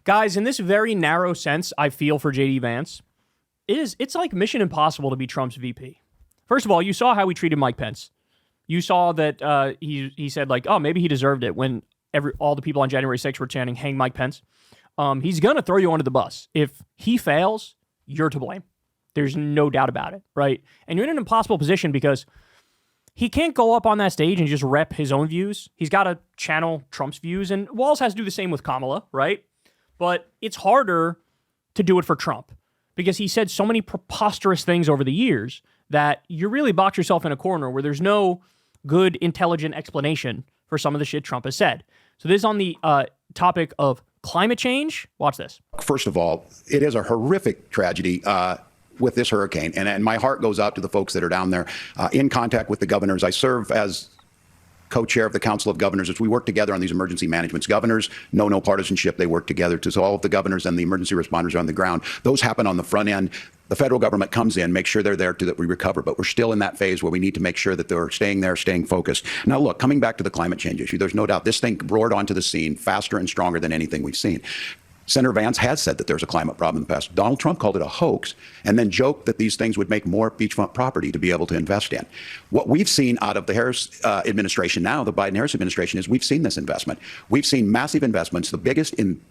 Guys, in this very narrow sense, I feel for JD Vance, it's like mission impossible to be Trump's VP. First of all, you saw how he treated Mike Pence. You saw that he said, like, oh, maybe he deserved it when all the people on January 6th were chanting, hang Mike Pence. He's going to throw you under the bus. If he fails, you're to blame. There's no doubt about it, right? And you're in an impossible position because he can't go up on that stage and just rep his own views. He's got to channel Trump's views, and Walz has to do the same with Kamala, right? But it's harder to do it for Trump because he said so many preposterous things over the years that you really box yourself in a corner where there's no good, intelligent explanation for some of the shit Trump has said. So this is on the topic of climate change. Watch this. First of all, it is a horrific tragedy with this hurricane. And my heart goes out to the folks that are down there in contact with the governors. I serve as co-chair of the Council of Governors as we work together on these emergency managements. Governors, no partisanship. They work together to all of the governors and the emergency responders on the ground. Those happen on the front end. The federal government comes in, makes sure they're there that we recover. But we're still in that phase where we need to make sure that they're staying there, staying focused. Now, look, coming back to the climate change issue, there's no doubt this thing roared onto the scene faster and stronger than anything we've seen. Senator Vance has said that there's a climate problem in the past. Donald Trump called it a hoax and then joked that these things would make more beachfront property to be able to invest in. What we've seen out of the Harris administration now, the Biden-Harris administration, is we've seen this investment. We've seen massive investments, the biggest in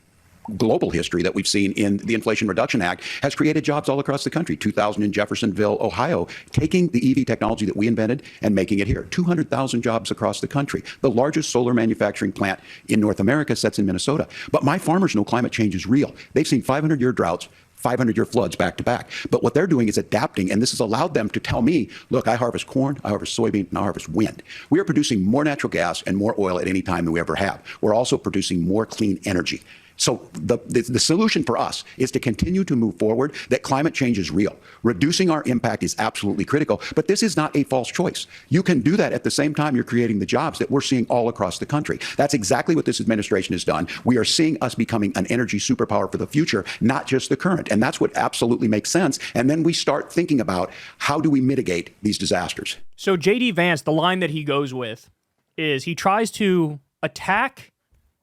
global history that we've seen in the Inflation Reduction Act, has created jobs all across the country. 2,000 in Jeffersonville, Ohio, taking the EV technology that we invented and making it here. 200,000 jobs across the country. The largest solar manufacturing plant in North America sits in Minnesota. But my farmers know climate change is real. They've seen 500-year droughts, 500-year floods back to back. But what they're doing is adapting, and this has allowed them to tell me, look, I harvest corn, I harvest soybean, and I harvest wind. We are producing more natural gas and more oil at any time than we ever have. We're also producing more clean energy. So the solution for us is to continue to move forward, that climate change is real. Reducing our impact is absolutely critical, but this is not a false choice. You can do that at the same time you're creating the jobs that we're seeing all across the country. That's exactly what this administration has done. We are seeing us becoming an energy superpower for the future, not just the current. And that's what absolutely makes sense. And then we start thinking about how do we mitigate these disasters. So JD Vance, the line that he goes with is he tries to attack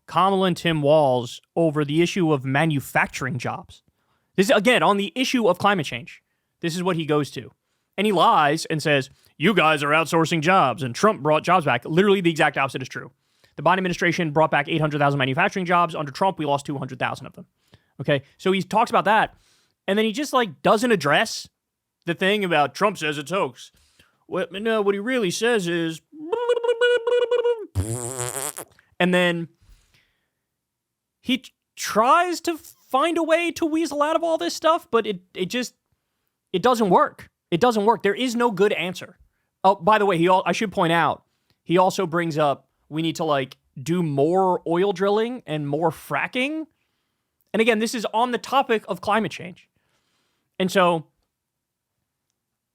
Kamala and Tim Walz over the issue of manufacturing jobs. This is, again, on the issue of climate change. This is what he goes to. And he lies and says, you guys are outsourcing jobs, and Trump brought jobs back. Literally the exact opposite is true. The Biden administration brought back 800,000 manufacturing jobs. Under Trump, we lost 200,000 of them. Okay, so he talks about that, and then he just doesn't address the thing about Trump says it's hoax. No, what he really says is, and then he tries to find a way to weasel out of all this stuff, but it doesn't work. It doesn't work. There is no good answer. Oh, by the way, I should point out, he also brings up we need to do more oil drilling and more fracking. And again, this is on the topic of climate change. And so,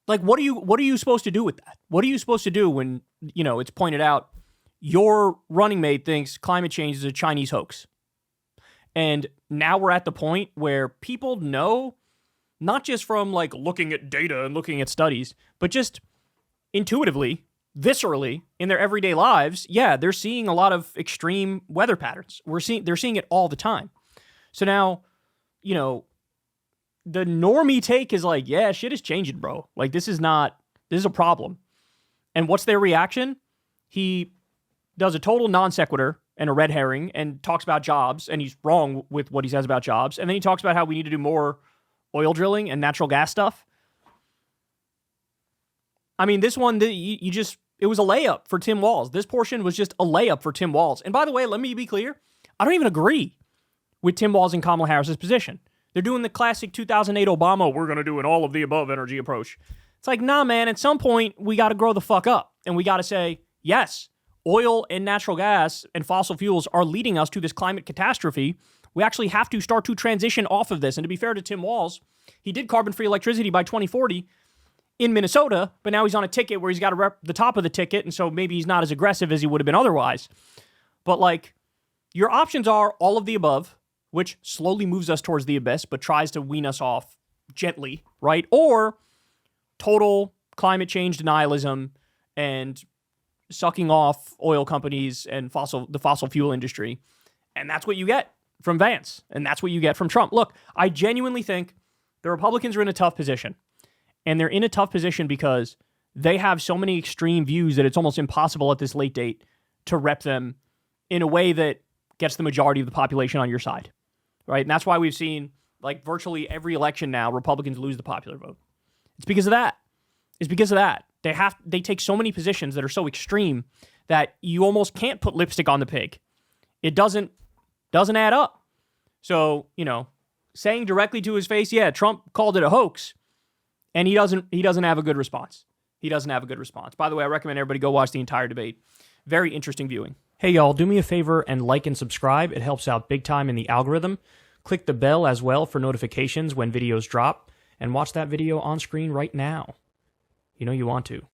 what are you supposed to do with that? What are you supposed to do when, it's pointed out your running mate thinks climate change is a Chinese hoax? And now we're at the point where people know, not just from looking at data and looking at studies, but just intuitively, viscerally in their everyday lives, yeah, they're seeing a lot of extreme weather patterns. They're seeing it all the time. So now, the normie take is yeah, shit is changing, bro. This is a problem. And what's their reaction? He does a total non sequitur and a red herring and talks about jobs, and he's wrong with what he says about jobs. And then he talks about how we need to do more oil drilling and natural gas stuff. I mean, this one, it was a layup for Tim Walz. This portion was just a layup for Tim Walz. And by the way, let me be clear. I don't even agree with Tim Walz and Kamala Harris's position. They're doing the classic 2008 Obama, we're going to do an all of the above energy approach. It's nah, man, at some point, we got to grow the fuck up. And we got to say, yes, oil and natural gas and fossil fuels are leading us to this climate catastrophe. We actually have to start to transition off of this. And to be fair to Tim Walz, he did carbon-free electricity by 2040 in Minnesota, but now he's on a ticket where he's got to rep the top of the ticket, and so maybe he's not as aggressive as he would have been otherwise. But your options are all of the above, which slowly moves us towards the abyss, but tries to wean us off gently, right? Or total climate change denialism and sucking off oil companies and the fossil fuel industry. And that's what you get. from Vance, and that's what you get from Trump. Look, I genuinely think the Republicans are in a tough position, and they're in a tough position because they have so many extreme views that it's almost impossible at this late date to rep them in a way that gets the majority of the population on your side, right? And that's why we've seen, like, virtually every election now, Republicans lose the popular vote. It's because of that. It's because of that. They take so many positions that are so extreme that you almost can't put lipstick on the pig. It doesn't add up. So, saying directly to his face, yeah, Trump called it a hoax, and he doesn't have a good response. He doesn't have a good response. By the way, I recommend everybody go watch the entire debate. Very interesting viewing. Hey, y'all, do me a favor and like and subscribe. It helps out big time in the algorithm. Click the bell as well for notifications when videos drop, and watch that video on screen right now. You know you want to.